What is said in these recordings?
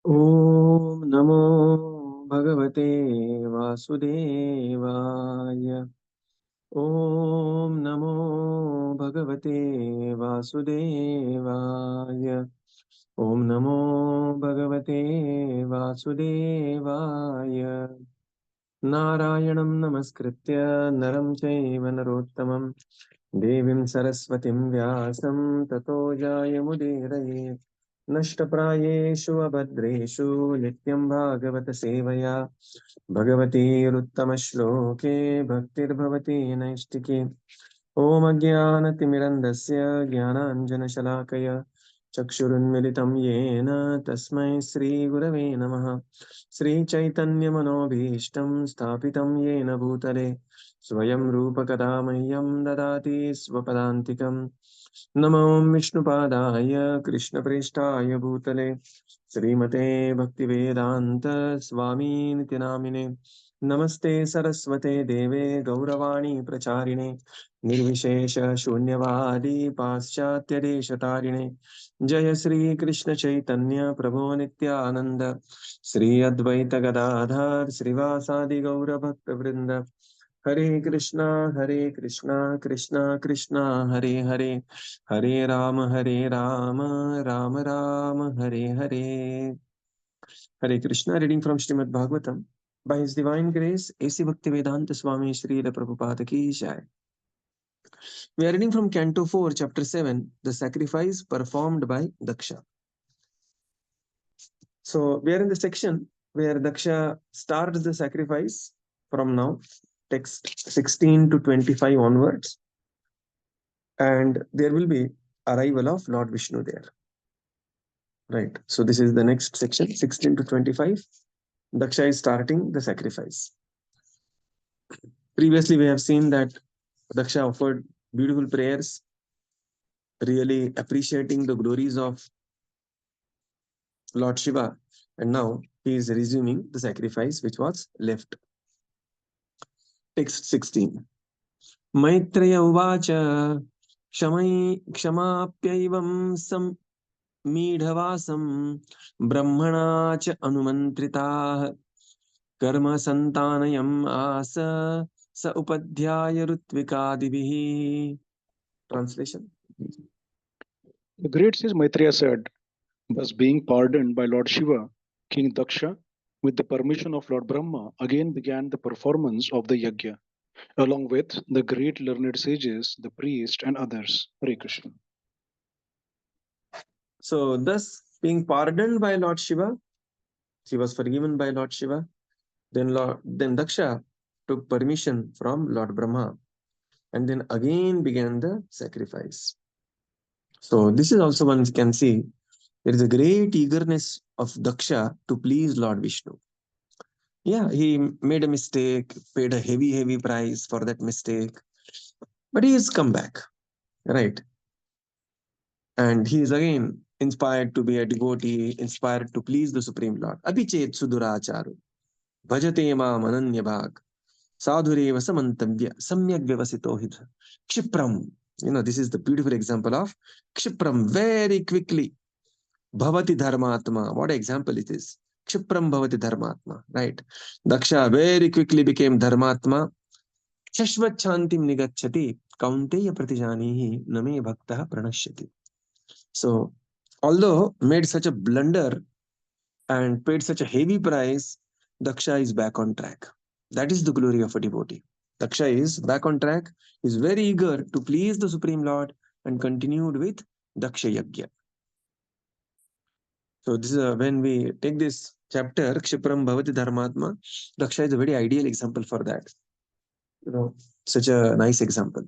ॐ नमो भगवते वासुदेवाय। ॐ नमो भगवते वासुदेवाय। ॐ नमो भगवते वासुदेवाय। नारायणं नमस्कृत्य नरं चैव नरोत्तमं देवीं सरस्वतीं व्यासं ततो जायमुदीरये। नष्टप्रायेषु अभद्रेषु नित्यं भागवत सेवया भगवतीरुत्तमश्लोके भक्तिर्भवति नैष्टिके। ॐ अज्ञानतिमिरन्धस्य ज्ञानाञ्जनशलाकया चक्षुरुन्मिलितं येन तस्मै श्रीगुरवे नमः। श्रीचैतन्यमनोभीष्टं स्थापितं येन भूतले स्वयं रूपकदा मह्यं ददाति स्वपदान्तिकम्। नमो विष्णुपादाय कृष्णप्रेष्ठाय भूतले श्रीमते भक्तिवेदान्त स्वामीनिति नामिने। नमस्ते सरस्वते देवे गौरवाणी प्रचारिणे निर्विशेष शून्यवादी पाश्चात्यदेशतारिणे। जय श्री कृष्ण चैतन्य प्रभो नित्यानंद श्री अद्वैत गदाधर श्रीवासादि गौर भक्त वृंद। हरे कृष्णा कृष्णा कृष्णा हरे हरे, हरे Ram Ram Ram Hare Hare. Hare Krishna, reading from Śrīmad Bhāgavatam. By His Divine Grace, A.C. Bhaktivedanta Swami Srila Prabhupada Ki Jai. We are reading from Canto 4, Chapter 7, the sacrifice performed by Dakṣa. So, we are in the section where Dakṣa starts the sacrifice from now, text 16 to 25 onwards, and there will be arrival of Lord Viṣṇu there. Right. So, this is the next section, 16 to 25. Dakṣa is starting the sacrifice. Previously, we have seen that Dakṣa offered beautiful prayers, really appreciating the glories of Lord Śiva, and now he is resuming the sacrifice which was left. Text 16. Maitreya uvacha kshamaapyaivam samidhavasam brahmana cha anumantritaah karma santanayam asa sa upadhyaya rutvikadibihi. Translation. The great sage Maitreya said, thus being pardoned by Lord Śiva, King Dakṣa, with the permission of Lord Brahma, again began the performance of the yajña, along with the great learned sages, the priest, and others. Hare Krishna. So, thus being pardoned by Lord Śiva, he was forgiven by Lord Śiva. Then Dakṣa took permission from Lord Brahma, and then again began the sacrifice. So this is also one can see there is a great eagerness of Dakṣa to please Lord Viṣṇu. Yeah, he made a mistake, paid a heavy price for that mistake, but he has come back, right? And he is again inspired to be a devotee, inspired to please the Supreme Lord. Abhichet suduracharu, bhajate ma mananya bhag, sadhureva samantavya, samyak vyavasito hidha, kshipram. You know, this is the beautiful example of kshipram, very quickly. Bhavati dharmatma. What example it is? Kshipram bhavati dharmatma, right? Dakṣa very quickly became dharmatma. Shashvat shantim nigacchati, kaunteya pratijanihi, name bhaktah pranashyati. So, although made such a blunder and paid such a heavy price, Dakṣa is back on track. That is the glory of a devotee. Dakṣa is back on track, is very eager to please the Supreme Lord and continued with Dakṣa Yajña. So this is when we take this chapter, Kshipram Bhavati Dharmatma, Dakṣa is a very ideal example for that. You know, such a nice example.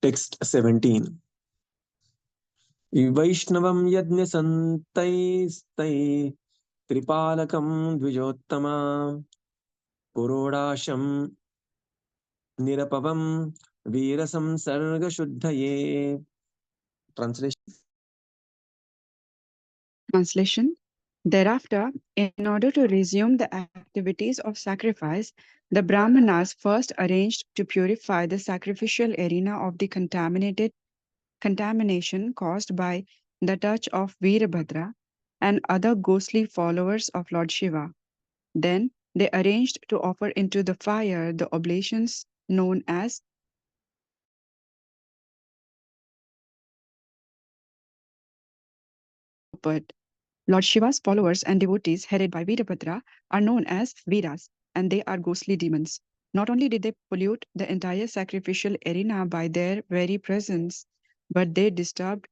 Text 17. Vaishnavam yajna santai tripalakam dvijottama purodasham nirapavam virasam sarga shuddhaye. Translation. Thereafter, in order to resume the activities of sacrifice, the Brahmanas first arranged to purify the sacrificial arena of the contamination caused by the touch of Virabhadra, and other ghostly followers of Lord Shiva. Then they arranged to offer into the fire the oblations known as Purport. Lord Shiva's followers and devotees, headed by Virabhadra, are known as Veeras, and they are ghostly demons. Not only did they pollute the entire sacrificial arena by their very presence, but they disturbed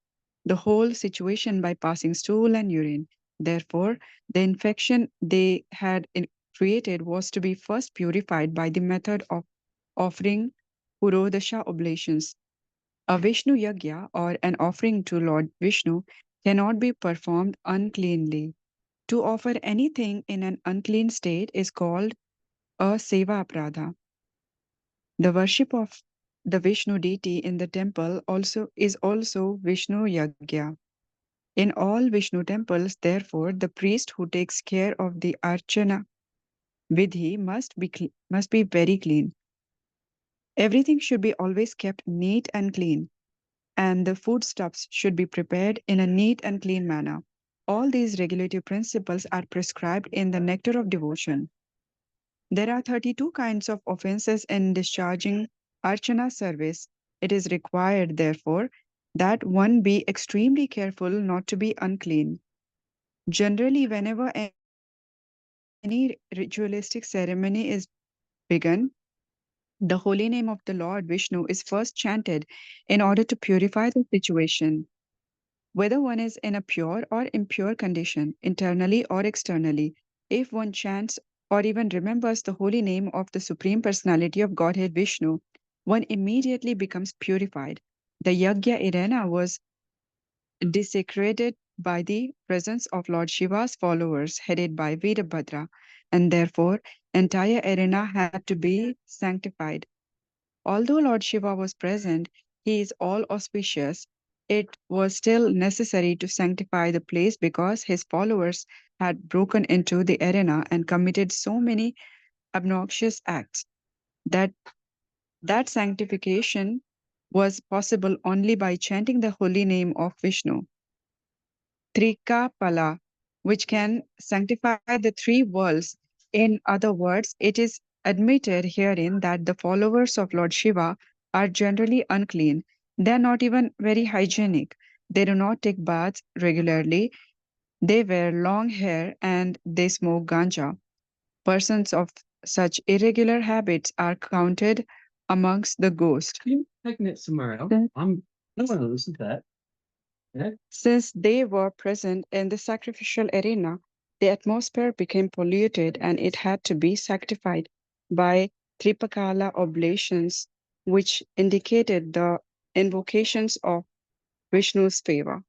the whole situation by passing stool and urine. Therefore, the infection they had created was to be first purified by the method of offering Purodasha oblations. A Viṣṇu yajña, or an offering to Lord Viṣṇu, cannot be performed uncleanly. To offer anything in an unclean state is called a seva aparadha. The worship of the Viṣṇu deity in the temple is also Viṣṇu yajña. In all Viṣṇu temples, therefore, the priest who takes care of the archana vidhi must be very clean. Everything should be always kept neat and clean, and the foodstuffs should be prepared in a neat and clean manner. All these regulative principles are prescribed in the Nectar of Devotion. There are 32 kinds of offenses in discharging Archana service. It is required, therefore, that one be extremely careful not to be unclean. Generally, whenever any ritualistic ceremony is begun, the holy name of the Lord Vishnu is first chanted in order to purify the situation. Whether one is in a pure or impure condition, internally or externally, if one chants or even remembers the holy name of the Supreme Personality of Godhead Vishnu, one immediately becomes purified. The yajña arena was desecrated by the presence of Lord Shiva's followers headed by Virabhadra, and therefore entire arena had to be sanctified. Although Lord Shiva was present, he is all auspicious. It was still necessary to sanctify the place because his followers had broken into the arena and committed so many obnoxious acts that that sanctification was possible only by chanting the holy name of Vishnu. Trikapala, which can sanctify the three worlds. In other words, it is admitted herein that the followers of Lord Shiva are generally unclean. They are not even very hygienic. They do not take baths regularly. They wear long hair and they smoke ganja. Persons of such irregular habits are counted amongst the ghosts. Can you taking it somewhere else? Yes. I don't want to listen to that. Yeah. Since they were present in the sacrificial arena, the atmosphere became polluted and it had to be sanctified by Tripakala oblations, which indicated the invocations of Vishnu's favor.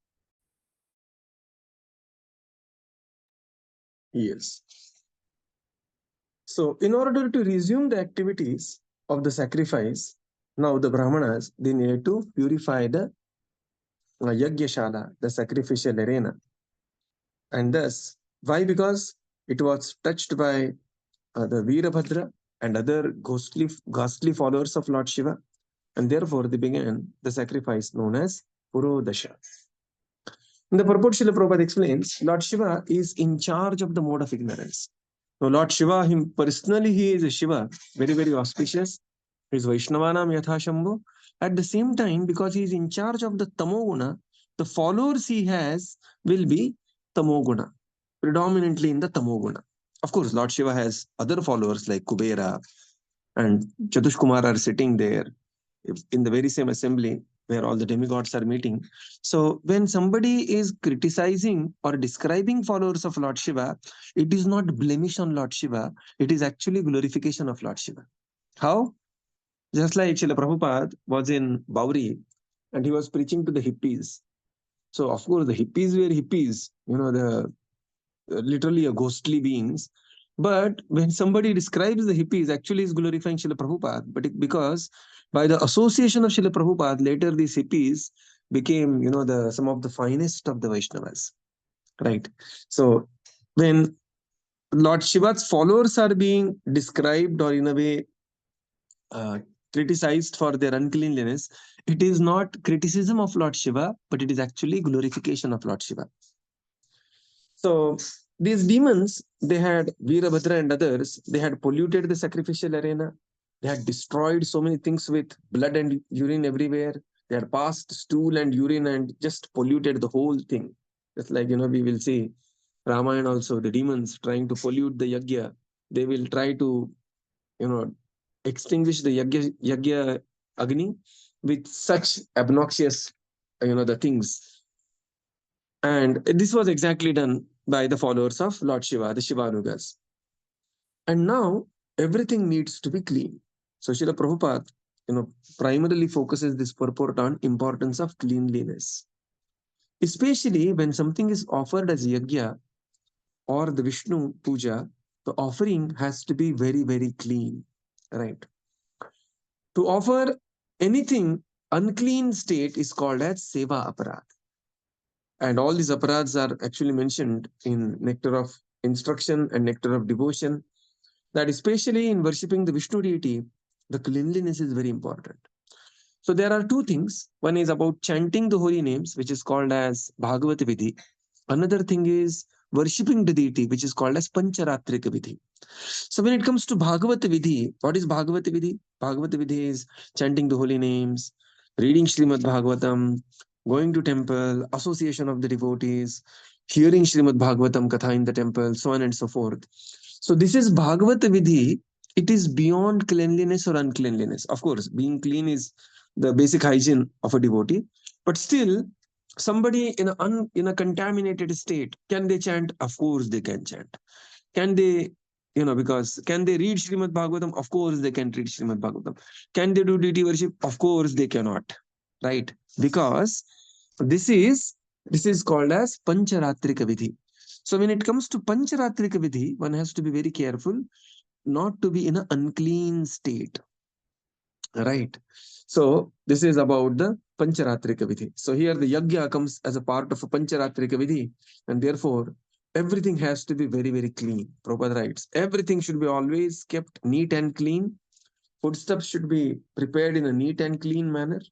Yes. So, in order to resume the activities of the sacrifice, now the Brahmanas, they needed to purify the yajñashala, the sacrificial arena. And thus, why? Because it was touched by the Virabhadra and other ghostly followers of Lord Shiva, and therefore they began the sacrifice known as Purodasha. In the purport, Srila Prabhupada explains, Lord Shiva is in charge of the mode of ignorance. So Lord Shiva, him personally, he is a Shiva, very, very auspicious. He is Vaishnavanam Yatha Shambhu. At the same time, because he is in charge of the Tamoguna, the followers he has will be Tamoguna, predominantly in the Tamoguna. Of course, Lord Shiva has other followers like Kubera and Chatushkumar are sitting there in the very same assembly where all the demigods are meeting. So when somebody is criticizing or describing followers of Lord Shiva, it is not blemish on Lord Shiva, it is actually glorification of Lord Shiva. How? Just like Srila Prabhupada was in Bauri and he was preaching to the hippies. So of course the hippies were hippies, the literally a ghostly beings. But when somebody describes the hippies, actually is glorifying Srila Prabhupada. But because by the association of Srila Prabhupada, later these hippies became, some of the finest of the Vaishnavas. Right. So when Lord Shiva's followers are being described or in a way uh, criticized for their uncleanliness, it is not criticism of Lord Shiva, but it is actually glorification of Lord Shiva. So these demons, they had Veerabhadra and others, they had polluted the sacrificial arena. They had destroyed so many things with blood and urine everywhere. They had passed stool and urine and just polluted the whole thing. Just like, we will see Ramayana also, the demons trying to pollute the yajña. They will try to, extinguish the yajña agni with such obnoxious, the things. And this was exactly done by the followers of Lord Shiva, the Shivanugas. And now everything needs to be clean. So Srila Prabhupada, primarily focuses this purport on importance of cleanliness. Especially when something is offered as yajña or the Viṣṇu puja, the offering has to be very, very clean, right? To offer anything unclean state is called as seva aparad. And all these aparads are actually mentioned in Nectar of Instruction and Nectar of Devotion, that especially in worshipping the Vishnu deity, the cleanliness is very important. So there are two things. One is about chanting the holy names, which is called as Bhagavata Vidhi. Another thing is worshipping the deity, which is called as Pancharatrika Vidhi. So when it comes to Bhagavata Vidhi, what is Bhagavata Vidhi? Bhagavata Vidhi is chanting the holy names, reading Śrīmad Bhāgavatam, going to temple, association of the devotees, hearing Śrīmad Bhāgavatam Katha in the temple, so on and so forth. So this is Bhagavata Vidhi. It is beyond cleanliness or uncleanliness. Of course, being clean is the basic hygiene of a devotee. But still, somebody in a contaminated state, can they chant? Of course they can chant. Can they, because can they read Śrīmad Bhāgavatam? Of course they can read Śrīmad Bhāgavatam. Can they do deity worship? Of course they cannot, right? Because this is called as Pancharatrika Vidhi. So when it comes to Pancharatrika Vidhi, one has to be very careful not to be in an unclean state, right? So this is about the Pancharatrika Vidhi. So here the yajña comes as a part of a Pancharatrika Vidhi, and therefore everything has to be very, very clean. Prabhupada writes, everything should be always kept neat and clean. Foodstuffs should be prepared in a neat and clean manner.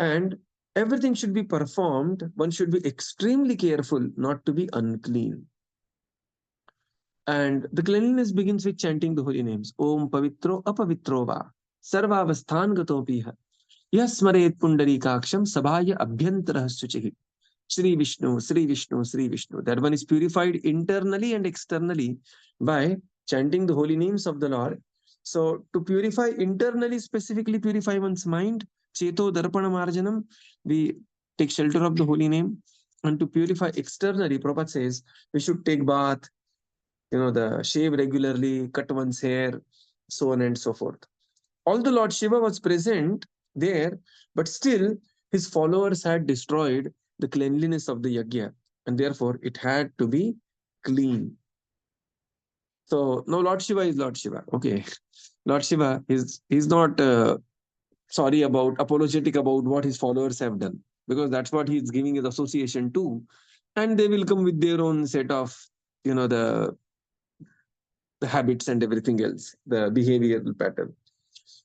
And everything should be performed. One should be extremely careful not to be unclean. And the cleanliness begins with chanting the holy names. Om Pavitro Apavitro Va Sarvavasthan Gatopiha Yasmaret Pundarikaksham Sabhaya Abhyantarah Suchihi. Sri Viṣṇu, Sri Viṣṇu, Sri Viṣṇu. That one is purified internally and externally by chanting the holy names of the Lord. So to purify internally, specifically purify one's mind, Cheto Darpana Marjanam, we take shelter of the holy name. And to purify externally, Prabhupada says, we should take bath, the shave regularly, cut one's hair, so on and so forth. Although Lord Shiva was present there, but still his followers had destroyed the cleanliness of the yajña, and therefore it had to be clean. So now Lord Shiva is Lord Shiva. Okay, Lord Shiva he's not apologetic about what his followers have done, because that's what he's giving his association to, and they will come with their own set of the habits and everything else, the behavioral pattern.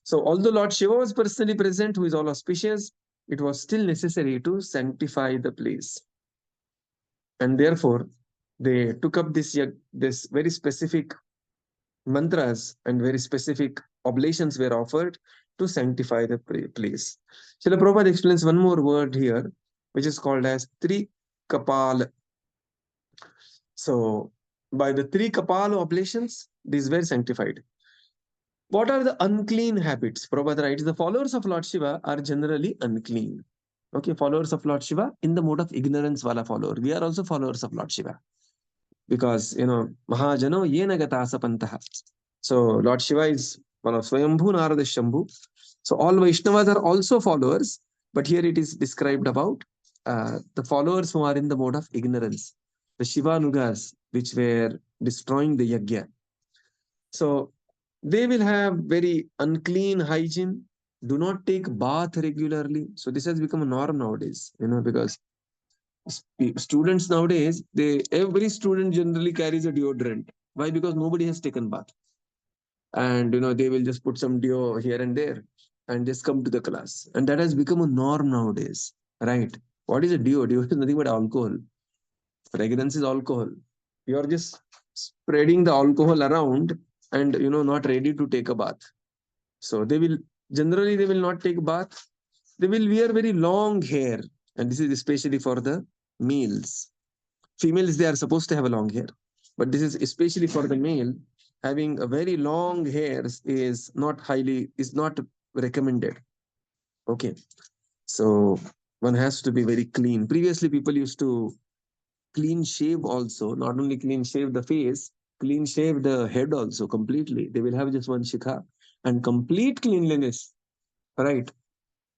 So although Lord Shiva was personally present, who is all auspicious, it was still necessary to sanctify the place. And therefore, they took up this very specific mantras and very specific oblations were offered to sanctify the place. Srila Prabhupada explains one more word here, which is called as Tri Kapal. So by the Tri Kapal oblations, these were sanctified. What are the unclean habits? Prabhupada writes, the followers of Lord Shiva are generally unclean. Okay, followers of Lord Shiva in the mode of ignorance wala follower. We are also followers of Lord Shiva. Because, Mahajano yena gata sapantaha. So Lord Shiva is one of Swayambhu Narada Shambhu. So all Vaishnavas are also followers, but here it is described about the followers who are in the mode of ignorance. The Shivanugas, which were destroying the yajña. So they will have very unclean hygiene, do not take bath regularly. So this has become a norm nowadays, because students nowadays, every student generally carries a deodorant. Why? Because nobody has taken bath. And, they will just put some deo here and there and just come to the class. And that has become a norm nowadays, right? What is a deo? Deo is nothing but alcohol. Fragrance is alcohol. You are just spreading the alcohol around and not ready to take a bath. So they will not take bath. They will wear very long hair, and this is especially for the males. Females, they are supposed to have a long hair, but this is especially for the male. Having a very long hairs is not recommended. Okay, so one has to be very clean. Previously, people used to clean shave also, not only clean shave the face, clean shave the head also completely. They will have just one shikha and complete cleanliness. Right.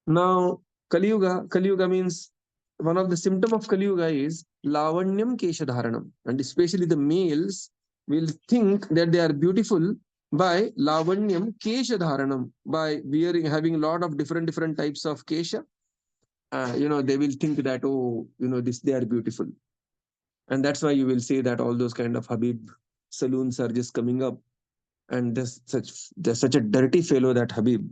Now, Kali Yuga means one of the symptom of Kali Yuga is Lavanyam Keshadharanam. And especially the males will think that they are beautiful by Lavanyam Keshadharanam, by having a lot of different types of Kesha. They will think that, they are beautiful. And that's why you will see that all those kind of Habib saloons are just coming up. And there's such a dirty fellow, that Habib.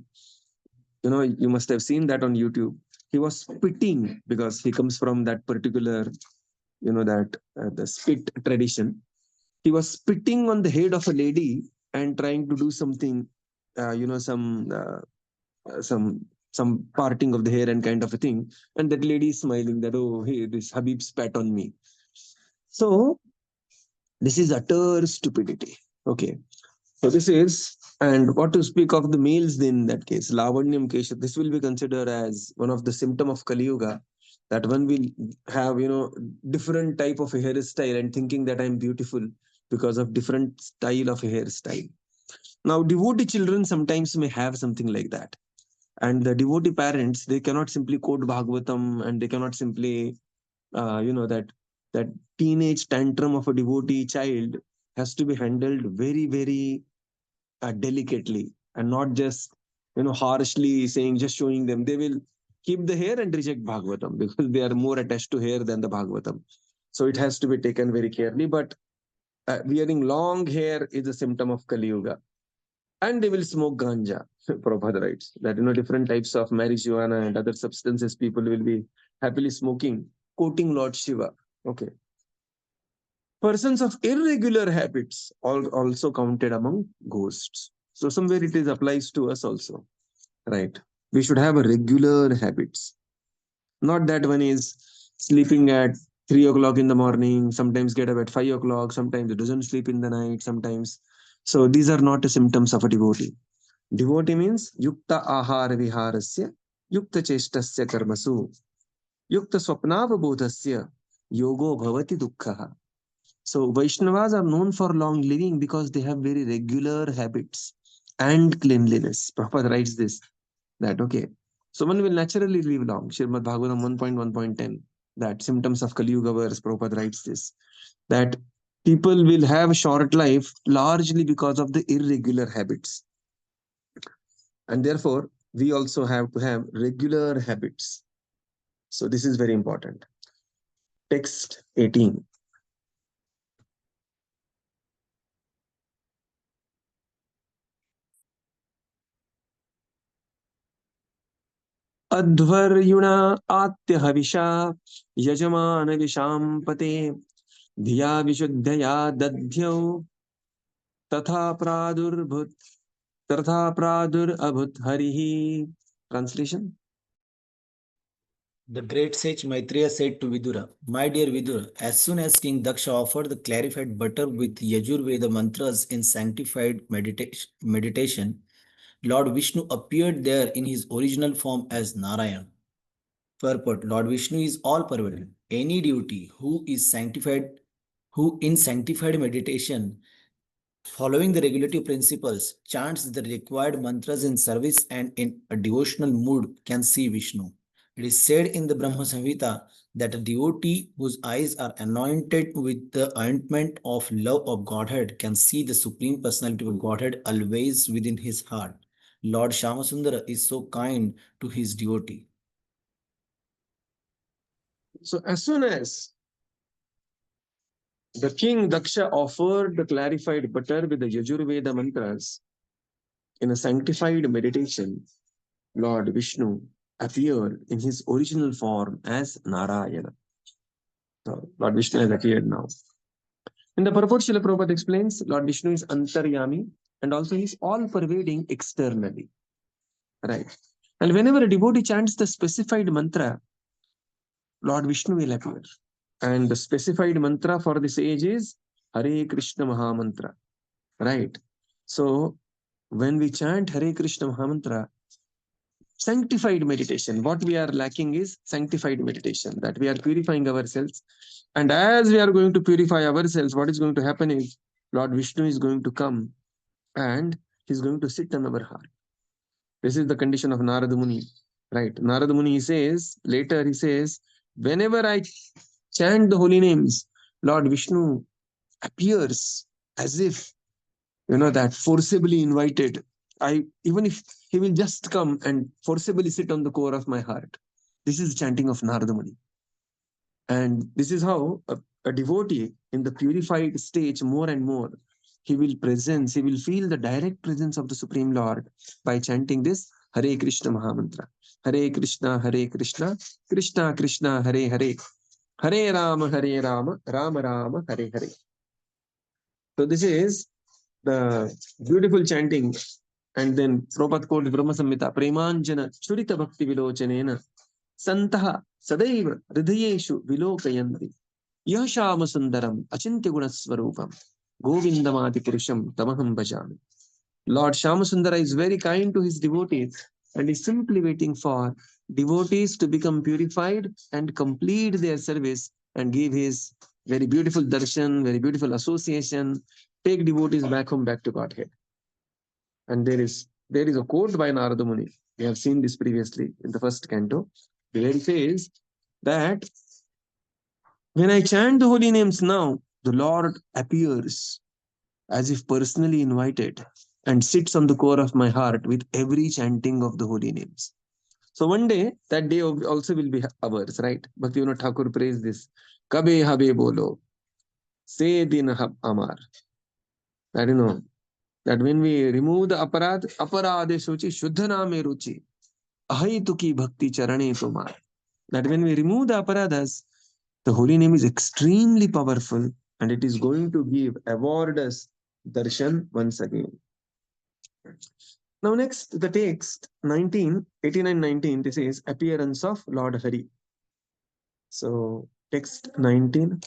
You must have seen that on YouTube. He was spitting because he comes from that particular, the spit tradition. He was spitting on the head of a lady and trying to do something, some parting of the hair and kind of a thing. And that lady is smiling that, oh, hey, this Habib spat on me. So this is utter stupidity. Okay. So this is, and what to speak of the males then in that case, Lavanyam Kesha, this will be considered as one of the symptom of Kali Yuga, that one will have, different type of a hairstyle and thinking that I'm beautiful because of different style of a hairstyle. Now, devotee children sometimes may have something like that. And the devotee parents, they cannot simply quote Bhāgavatam, and they cannot simply, that teenage tantrum of a devotee child has to be handled very, very delicately, and not just harshly saying, just showing them. They will keep the hair and reject Bhagavatam because they are more attached to hair than the Bhagavatam. So it has to be taken very carefully. But wearing long hair is a symptom of Kali Yuga. And they will smoke ganja. Prabhupada writes that different types of marijuana and other substances people will be happily smoking, quoting Lord Śiva. Okay. Persons of irregular habits also counted among ghosts. So somewhere it is applies to us also, right? We should have a regular habits. Not that one is sleeping at 3 o'clock in the morning, sometimes get up at 5 o'clock, sometimes it doesn't sleep in the night, sometimes. So these are not the symptoms of a devotee. Devotee means yukta ahara viharasya, yukta cheshtasya karmasu, yukta swapnavabodhasya, yogo bhavati dukkha. So Vaishnavas are known for long living because they have very regular habits and cleanliness. Prabhupada writes this, that okay, so one will naturally live long. Śrīmad Bhāgavatam 1.1.10, that symptoms of Kali Yuga verse, Prabhupada writes this, that people will have a short life largely because of the irregular habits. And therefore, we also have to have regular habits. So this is very important. Text 18. अध्वर्युणा आत्य हविषा यजमान विशाम पते धिया विशुद्धया दध्यौ तथा प्रादुरभूत हरिः. Translation. The great sage Maitreya said to Vidura, "My dear Vidura, as soon as King Dakṣa offered the clarified butter with Yajurveda mantras in sanctified meditation, Lord Viṣṇu appeared there in his original form as Narayana." Purport: Lord Viṣṇu is all-pervading. Any devotee who in sanctified meditation, following the regulative principles, chants the required mantras in service and in a devotional mood can see Viṣṇu. It is said in the Brahma Samhita that a devotee whose eyes are anointed with the ointment of love of Godhead can see the Supreme Personality of Godhead always within his heart. Lord Shyamasundara is so kind to his devotee. So as soon as the king Dakṣa offered the clarified butter with the Yajurveda mantras in a sanctified meditation, Lord Viṣṇu appeared in his original form as Narayana. So Lord Viṣṇu has appeared now. In the purport, Srila Prabhupada explains Lord Viṣṇu is antaryami and also he is all-pervading externally. Right. And whenever a devotee chants the specified mantra, Lord Viṣṇu will appear. And the specified mantra for this age is Hare Krishna Mahamantra. Right. So when we chant Hare Krishna Mahamantra, sanctified meditation, what we are lacking is sanctified meditation, that we are purifying ourselves. And as we are going to purify ourselves, what is going to happen is Lord Viṣṇu is going to come and he's going to sit on our heart. This is the condition of Narada Muni. Right. Narada Muni says, later he says, whenever I chant the holy names, Lord Viṣṇu appears as if, that forcibly invited. Even if he will just come and forcibly sit on the core of my heart. This is chanting of Narada Muni. And this is how a devotee in the purified stage more and more, he will feel the direct presence of the Supreme Lord by chanting this Hare Krishna Mahamantra. Hare Krishna, Krishna Krishna, Hare Hare, Hare Rama, Rama Rama, Hare Hare. So this is the beautiful chanting. And then Prabhupada quotes Brahma Samhita, Premanjana Churita Bhakti Vilochanena Santaha Sadaiva Hridayeshu Vilokayanti Yashama Sundaram Achintya Gunaswarupam Govindamadi Purusham Tamaham Bhajami. Lord Shyamasundara is very kind to his devotees and is simply waiting for devotees to become purified and complete their service and give his very beautiful darshan, very beautiful association, take devotees back home, back to Godhead. And there is a quote by Narada Muni. We have seen this previously in the first canto, where he says that when I chant the holy names now, the Lord appears as if personally invited and sits on the core of my heart with every chanting of the holy names. So one day, that day also will be ours, right? Bhaktivinoda Thakur prays this. Kabe habe bolo, se din hab amar. That that when we remove the aparade sochi, shuddha name ruchi, ahituki bhakti charane tomar. That when we remove the aparadas, the holy name is extremely powerful and it is going to award us darshan once again. Now next, the text 89-19, this is appearance of Lord Hari. So text 19.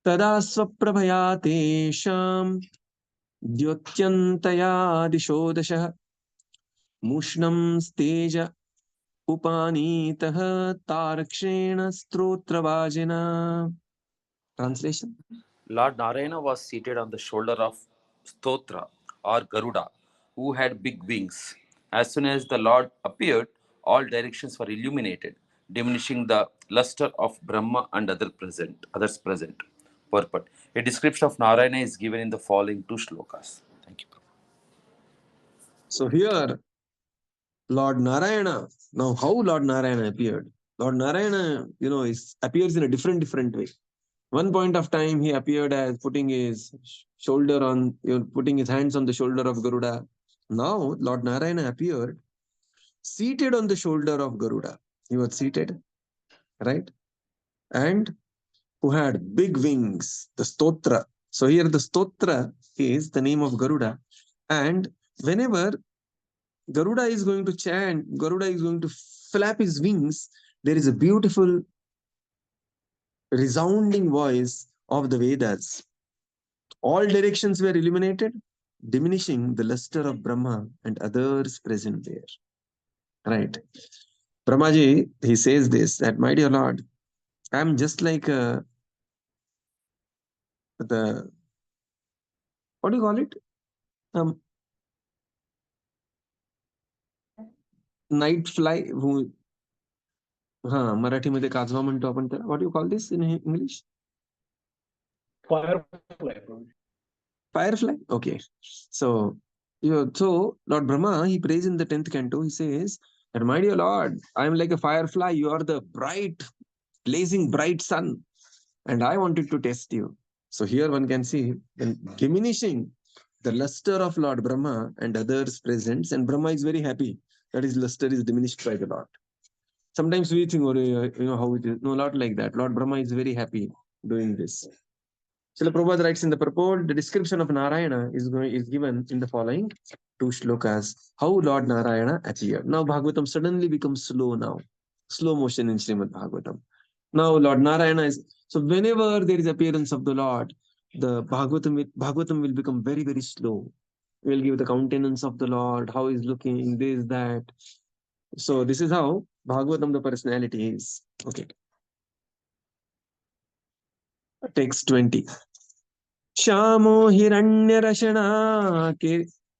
Tada swaprabhaya tesham dyotyantaya dishodashah mushnam steja upanitah tarakshena strotravajena. Translation. Lord Narayana was seated on the shoulder of Stotra or Garuda, who had big wings. As soon as the Lord appeared, all directions were illuminated, diminishing the luster of Brahma and others present. Purport. A description of Narayana is given in the following two shlokas. Thank you. So here, Lord Narayana, now how Lord Narayana appeared? Lord Narayana, appears in a different way. One point of time, he appeared as putting his putting his hands on the shoulder of Garuda. Now, Lord Narayana appeared seated on the shoulder of Garuda. He was seated, right? And who had big wings, the Stotra. So here the Stotra is the name of Garuda. And whenever Garuda is going to chant, Garuda is going to flap his wings, there is a beautiful resounding voice of the Vedas. All directions were illuminated, diminishing the luster of Brahma and others present there. Right. Brahmaji, he says this, that my dear Lord, I am just like what do you call it? Night fly. Marathi मध्ये काजवा म्हणतो आपण त्याला. What do you call this in English? Firefly. Firefly? Okay. So Lord Brahma, he prays in the 10th canto, he says, that my dear Lord, I am like a firefly, you are the blazing bright sun, and I wanted to test you. So here one can see diminishing the luster of Lord Brahma and others present, and Brahma is very happy that his luster is diminished by the Lord. Sometimes we think, how it is. No, not like that. Lord Brahma is very happy doing this. Srila Prabhupada writes in the purport, the description of Narayana is given in the following two shlokas. How Lord Narayana appeared. Now Bhagavatam suddenly becomes slow now. Slow motion in Śrīmad Bhagavatam. Now Lord Narayana is, so whenever there is appearance of the Lord, the Bhagavatam will become very, very slow. We'll give the countenance of the Lord, how he's looking, this, that. So this is how Bhagavatam, the personality is. Okay. Text 20. Shamo hiranyarashana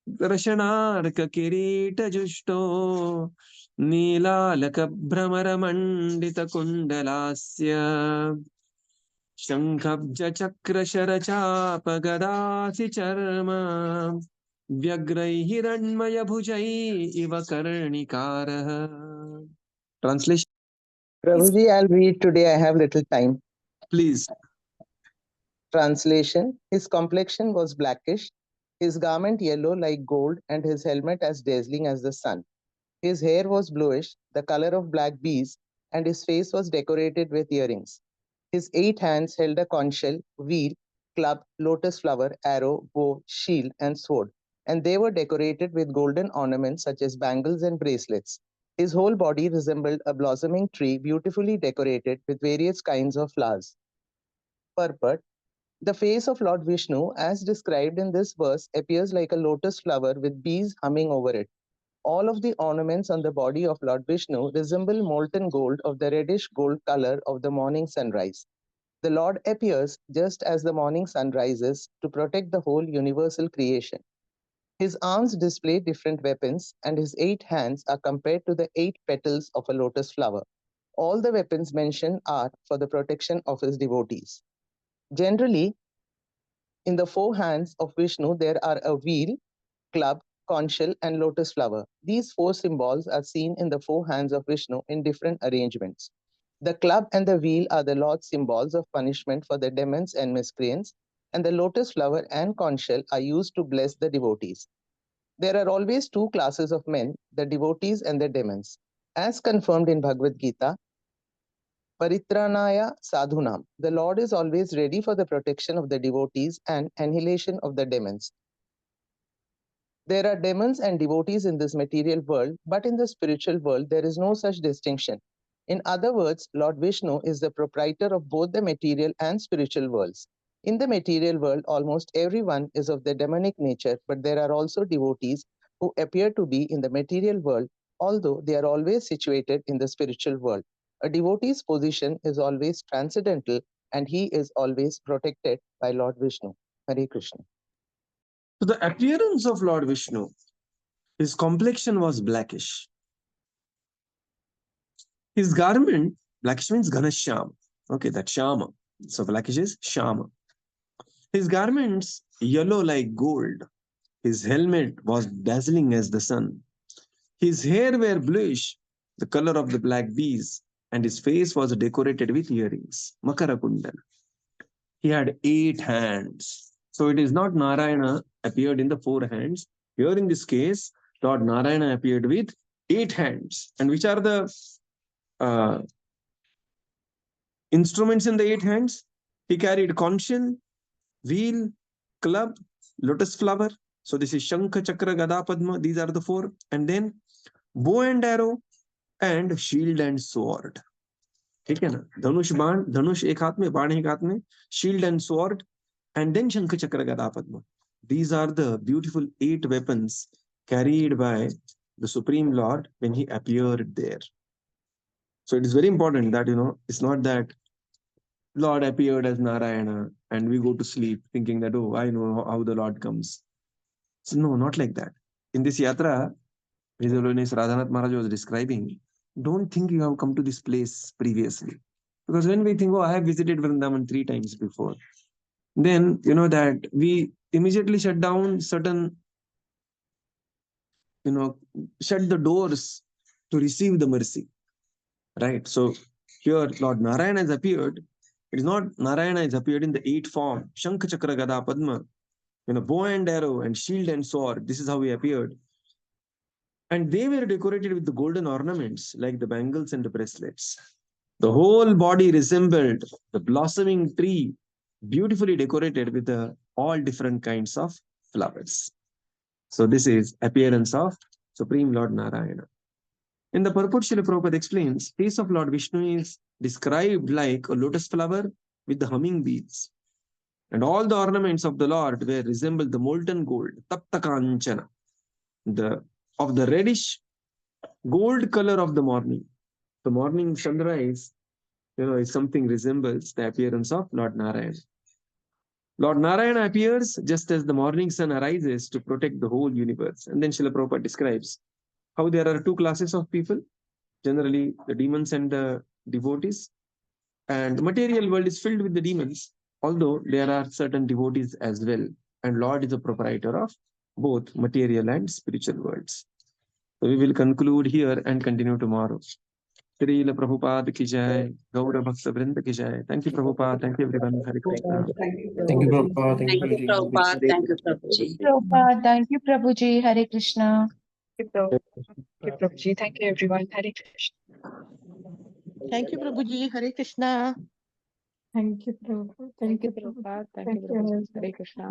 रशनार्क किरीट जुष्टो नीलालक भ्रमर मंडित कुंडलास्य शंखब्ज चक्र शरचाप गदासि चर्म व्यग्रै हिरण्मय भुजै इव कर्णिकारः. Translation. Prabhuji, I'll read today. I have little time. Please. Translation. His complexion was blackish, his garment yellow like gold, and his helmet as dazzling as the sun. His hair was bluish, the color of black bees, and his face was decorated with earrings. His 8 hands held a conch shell, wheel, club, lotus flower, arrow, bow, shield, and sword, and they were decorated with golden ornaments such as bangles and bracelets. His whole body resembled a blossoming tree beautifully decorated with various kinds of flowers. Purport. The face of Lord Viṣṇu, as described in this verse, appears like a lotus flower with bees humming over it. All of the ornaments on the body of Lord Viṣṇu resemble molten gold of the reddish gold color of the morning sunrise. The Lord appears just as the morning sun rises to protect the whole universal creation. His arms display different weapons, and his 8 hands are compared to the 8 petals of a lotus flower. All the weapons mentioned are for the protection of his devotees. Generally, in the 4 hands of Viṣṇu, there are a wheel, club, conch shell, and lotus flower. These 4 symbols are seen in the 4 hands of Viṣṇu in different arrangements. The club and the wheel are the Lord's symbols of punishment for the demons and miscreants, and the lotus flower and conch shell are used to bless the devotees. There are always 2 classes of men, the devotees and the demons. As confirmed in Bhagavad Gita, Paritranaya sadhunam. The Lord is always ready for the protection of the devotees and annihilation of the demons. There are demons and devotees in this material world, but in the spiritual world, there is no such distinction. In other words, Lord Viṣṇu is the proprietor of both the material and spiritual worlds. In the material world, almost everyone is of the demonic nature, but there are also devotees who appear to be in the material world, although they are always situated in the spiritual world. A devotee's position is always transcendental, and he is always protected by Lord Viṣṇu. Hare Krishna. So the appearance of Lord Viṣṇu, his complexion was blackish. His garment, blackish means Ghanashyam. Okay, that's Shama. So blackish is Shama. His garments, yellow like gold. His helmet was dazzling as the sun. His hair were bluish, the color of the black bees, and his face was decorated with earrings, Makara Kundala. He had 8 hands. So it is not Narayana appeared in the 4 hands. Here in this case, Lord Narayana appeared with 8 hands. And which are the instruments in the 8 hands? He carried conch shell, wheel, club, lotus flower. So this is Shankha, Chakra, Gada, Padma. These are the 4. And then bow and arrow and shield and sword. ठीक है ना? धनुष बाण, धनुष एक हाथ में, बाण एक हाथ में, shield and sword, and then Shankha, Chakra, Gada, Padma. These are the beautiful 8 weapons carried by the Supreme Lord when he appeared there. So it is very important that, it's not that Lord appeared as Narayana and we go to sleep thinking that, oh, I know how the Lord comes. So no, not like that. In this yatra, His Holiness Radhanath Maharaj was describing, don't think you have come to this place previously. Because when we think, oh, I have visited Vrindavan 3 times before, then you know that we immediately shut down certain, shut the doors to receive the mercy. Right? So here Lord Narayana has appeared. It is not Narayana has appeared in the 8 form, Shankha, Chakra, Gada, Padma, bow and arrow and shield and sword. This is how he appeared. And they were decorated with the golden ornaments like the bangles and the bracelets. The whole body resembled the blossoming tree, beautifully decorated with all different kinds of flowers. So this is appearance of Supreme Lord Narayana. In the purport, Srila Prabhupada explains, face of Lord Viṣṇu is described like a lotus flower with the humming bees. And all the ornaments of the Lord were resembled the molten gold, tapta kanchana, of the reddish gold color of the morning. The morning sunrise, is something resembles the appearance of Lord Narayana. Lord Narayana appears just as the morning sun arises to protect the whole universe. And then Srila Prabhupada describes how there are two classes of people, generally the demons and the devotees. And material world is filled with the demons, although there are certain devotees as well. And Lord is the proprietor of both material and spiritual worlds. So we will conclude here and continue tomorrow. Srila Prabhupada ki jai, Gaura Bhakta Vrinda ki jai. Thank you, Prabhupada. Thank you, everyone. Hare Krishna. Thank you, Prabhupada. Thank you, Thank you, Prabhuji. Prabhupada. Thank you, Prabhuji. Prabhupada, thank you, Prabhuji. Hare Krishna. Thank you, Prabhuji. Thank you, everyone. Hare Krishna. Thank you, Prabhuji. Hare Krishna. Thank you, Prabhupada. Thank you, Prabhupada. Thank you, Prabhuji. Hare Krishna.